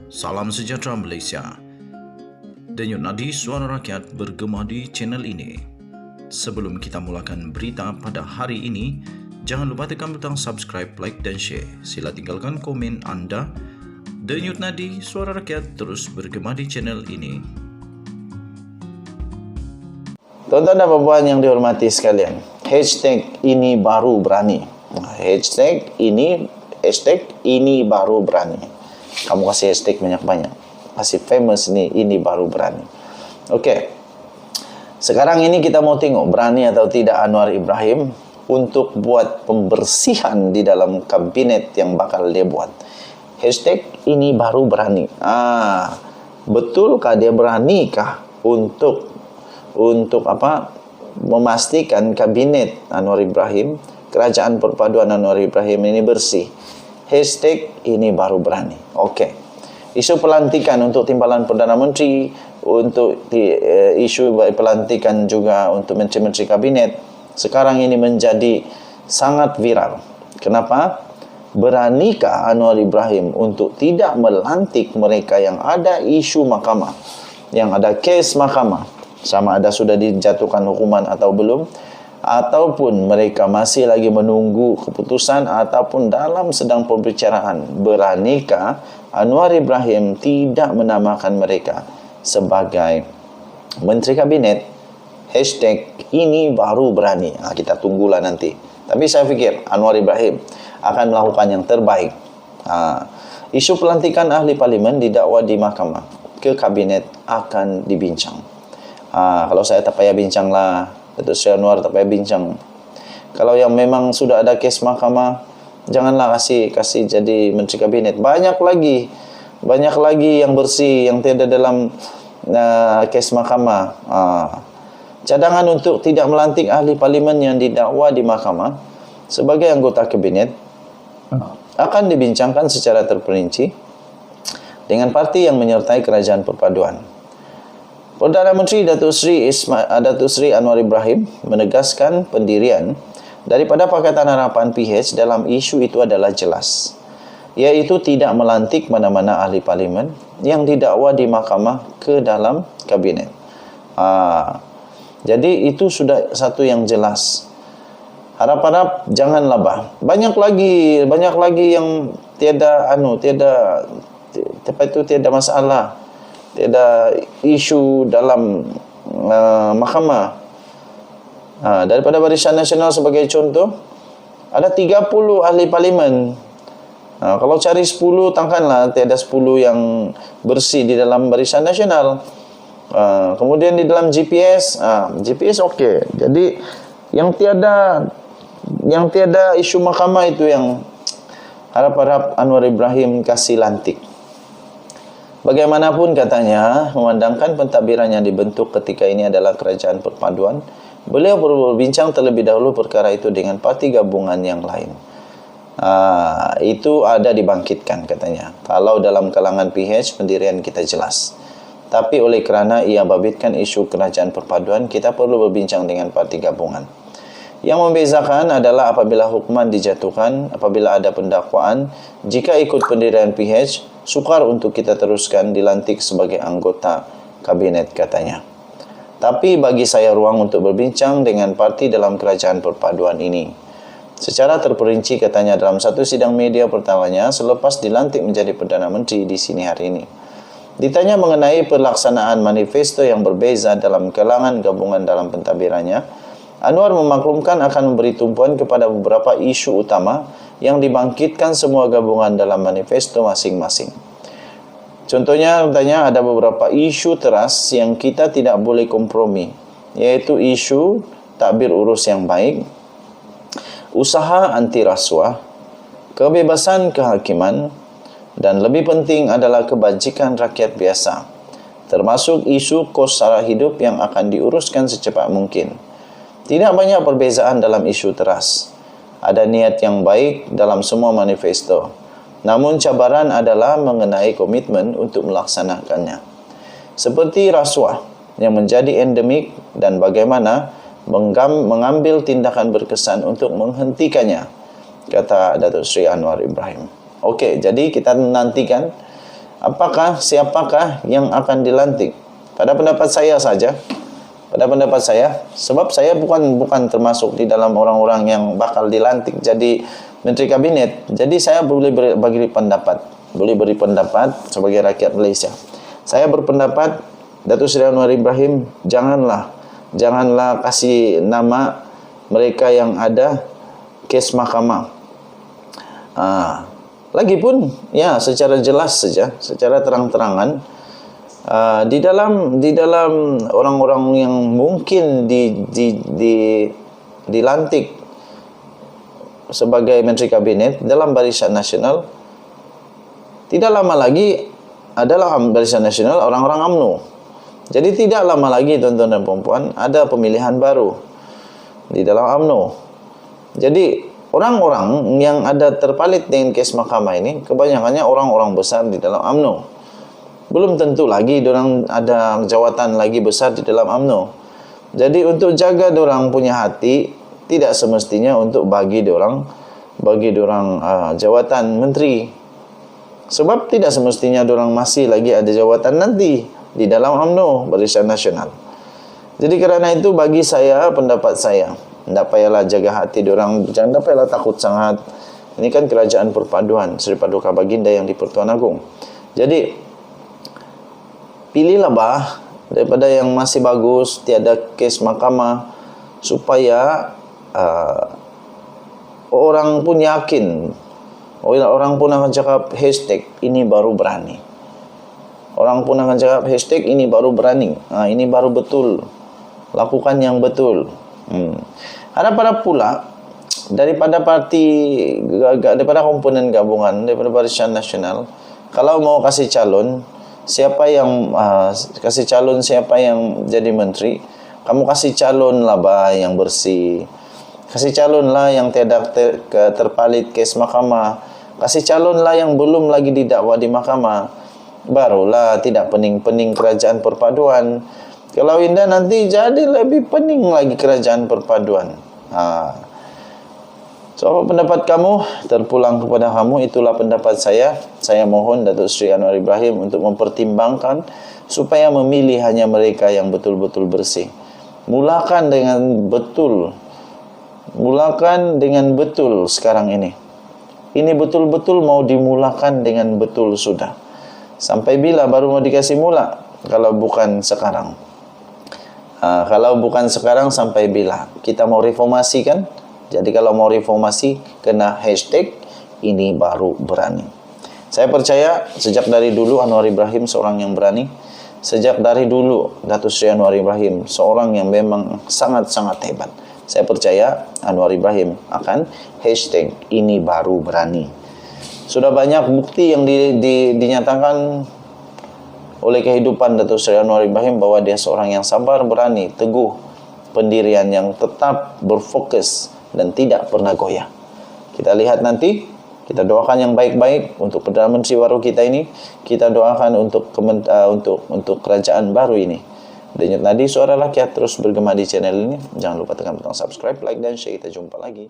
Salam sejahtera Malaysia. Denyut nadi suara rakyat bergema di channel ini. Sebelum kita mulakan berita pada hari ini, jangan lupa tekan butang subscribe, like dan share. Sila tinggalkan komen anda. Denyut nadi suara rakyat terus bergema di channel ini. Tuan-tuan dan puan yang dihormati sekalian, hashtag ini baru berani. Hashtag ini baru berani. Kamu kasih hashtag banyak-banyak. Kasih famous ini baru berani. Okey. Sekarang ini kita mau tengok berani atau tidak Anwar Ibrahim untuk buat pembersihan di dalam kabinet yang bakal dia buat. Hashtag ini baru berani. Betulkah dia beranikah untuk memastikan kabinet Anwar Ibrahim, kerajaan perpaduan Anwar Ibrahim ini bersih? Hashtag ini baru berani. Okey. Isu pelantikan untuk timbalan Perdana Menteri, untuk isu pelantikan juga untuk menteri-menteri kabinet, sekarang ini menjadi sangat viral. Kenapa? Beranikah Anwar Ibrahim untuk tidak melantik mereka yang ada isu mahkamah, yang ada kes mahkamah, sama ada sudah dijatuhkan hukuman atau belum, ataupun mereka masih lagi menunggu keputusan ataupun dalam sedang pembicaraan? Beranikah Anwar Ibrahim tidak menamakan mereka sebagai menteri kabinet? Hashtag ini baru berani. Kita tunggulah nanti. Tapi saya fikir Anwar Ibrahim akan melakukan yang terbaik. Isu pelantikan ahli parlimen didakwa di mahkamah ke kabinet akan dibincang. Kalau saya tak payah bincang lah, Datuk Seri Anwar tak payah bincang. Kalau yang memang sudah ada kes mahkamah, janganlah kasih jadi menteri kabinet. Banyak lagi yang bersih, yang tiada dalam kes mahkamah. Cadangan untuk tidak melantik ahli parlimen yang didakwa di mahkamah sebagai anggota kabinet akan dibincangkan secara terperinci dengan parti yang menyertai kerajaan perpaduan. Perdana Menteri Datuk Seri Anwar Ibrahim menegaskan pendirian daripada Pakatan Harapan PH dalam isu itu adalah jelas, iaitu tidak melantik mana-mana ahli parlimen yang didakwa di mahkamah ke dalam kabinet. Jadi itu sudah satu yang jelas. Harap-harap jangan labah. Banyak lagi yang tiada masalah, tiada isu dalam mahkamah. Daripada Barisan Nasional sebagai contoh, ada 30 ahli parlimen. Kalau cari 10, tangkanlah tiada 10 yang bersih di dalam Barisan Nasional. Kemudian di dalam GPS okey. Jadi yang tiada isu mahkamah itu yang harap-harap Anwar Ibrahim kasih lantik. Bagaimanapun katanya, memandangkan pentadbiran yang dibentuk ketika ini adalah kerajaan perpaduan, beliau perlu berbincang terlebih dahulu perkara itu dengan parti gabungan yang lain. Itu ada dibangkitkan katanya. Kalau dalam kalangan PH pendirian kita jelas, tapi oleh kerana ia babitkan isu kerajaan perpaduan, kita perlu berbincang dengan parti gabungan. Yang membezakan adalah apabila hukuman dijatuhkan, apabila ada pendakwaan, jika ikut pendirian PH, sukar untuk kita teruskan dilantik sebagai anggota kabinet katanya. Tapi bagi saya ruang untuk berbincang dengan parti dalam kerajaan perpaduan ini. Secara terperinci katanya dalam satu sidang media pertamanya selepas dilantik menjadi Perdana Menteri di sini hari ini. Ditanya mengenai pelaksanaan manifesto yang berbeza dalam kalangan gabungan dalam pentadbirannya, Anwar memaklumkan akan memberi tumpuan kepada beberapa isu utama yang dibangkitkan semua gabungan dalam manifesto masing-masing. Contohnya, katanya ada beberapa isu teras yang kita tidak boleh kompromi, yaitu isu takbir urus yang baik, usaha anti rasuah, kebebasan kehakiman, dan lebih penting adalah kebajikan rakyat biasa, termasuk isu kos sara hidup yang akan diuruskan secepat mungkin. Tidak banyak perbezaan dalam isu teras. Ada niat yang baik dalam semua manifesto. Namun cabaran adalah mengenai komitmen untuk melaksanakannya. Seperti rasuah yang menjadi endemik dan bagaimana mengambil tindakan berkesan untuk menghentikannya, kata Datuk Seri Anwar Ibrahim. Okey, jadi kita nantikan siapakah yang akan dilantik? Pada pendapat saya saja, sebab saya bukan termasuk di dalam orang-orang yang bakal dilantik jadi Menteri Kabinet. Jadi saya boleh beri pendapat sebagai rakyat Malaysia. Saya berpendapat Datuk Seri Anwar Ibrahim janganlah kasih nama mereka yang ada kes mahkamah. Lagipun ya secara jelas saja, secara terang-terangan di dalam orang-orang yang mungkin dilantik sebagai Menteri Kabinet dalam Barisan Nasional, tidak lama lagi adalah Barisan Nasional orang-orang UMNO. Jadi tidak lama lagi tuan-tuan dan puan-puan ada pemilihan baru di dalam UMNO. Jadi orang-orang yang ada terpalit dengan kes mahkamah ini kebanyakannya orang-orang besar di dalam UMNO. Belum tentu lagi dorang ada jawatan lagi besar di dalam UMNO. Jadi untuk jaga dorang punya hati, tidak semestinya untuk bagi dorang jawatan menteri. Sebab tidak semestinya dorang masih lagi ada jawatan nanti di dalam UMNO, Barisan Nasional. Jadi kerana itu bagi saya, pendapat saya, tidak payahlah jaga hati dorang, jangan payahlah takut sangat. Ini kan kerajaan perpaduan Seri Paduka Baginda yang di Pertuan Agong. Jadi pilihlah daripada yang masih bagus, tiada kes mahkamah, supaya orang pun yakin, orang pun akan cakap hashtag ini baru berani. Orang pun akan cakap hashtag ini baru berani. Ini baru betul. Lakukan yang betul. Ada pula daripada komponen gabungan, daripada Barisan Nasional, kalau mau kasih calon siapa yang jadi menteri, kamu kasih calon lah yang bersih. Kasih calon lah yang tidak terpalit kes mahkamah. Kasih calon lah yang belum lagi didakwa di mahkamah. Barulah tidak pening-pening kerajaan perpaduan. Kalau indah nanti jadi lebih pening lagi kerajaan perpaduan. So apa pendapat kamu? Terpulang kepada kamu. Itulah pendapat saya. Saya mohon Datuk Seri Anwar Ibrahim untuk mempertimbangkan supaya memilih hanya mereka yang betul-betul bersih. Mulakan dengan betul sekarang ini. Ini betul-betul mau dimulakan dengan betul sudah. Sampai bila baru mau dikasih mula? Kalau bukan sekarang. Sampai bila? Kita mau reformasi kan? Jadi kalau mau reformasi, kena hashtag ini baru berani. Saya percaya sejak dari dulu Anwar Ibrahim seorang yang berani. Sejak dari dulu Datuk Seri Anwar Ibrahim seorang yang memang sangat-sangat hebat. Saya percaya Anwar Ibrahim akan hashtag ini baru berani. Sudah banyak bukti yang dinyatakan oleh kehidupan Datuk Seri Anwar Ibrahim bahwa dia seorang yang sabar, berani, teguh, pendirian yang tetap berfokus dan tidak pernah goyah. Kita lihat nanti, kita doakan yang baik-baik untuk Perdana Menteri baru kita ini. Kita doakan untuk kerajaan baru ini. Denyut Nadi Suara Rakyat terus bergema di channel ini. Jangan lupa tekan butang subscribe, like dan share. Kita jumpa lagi.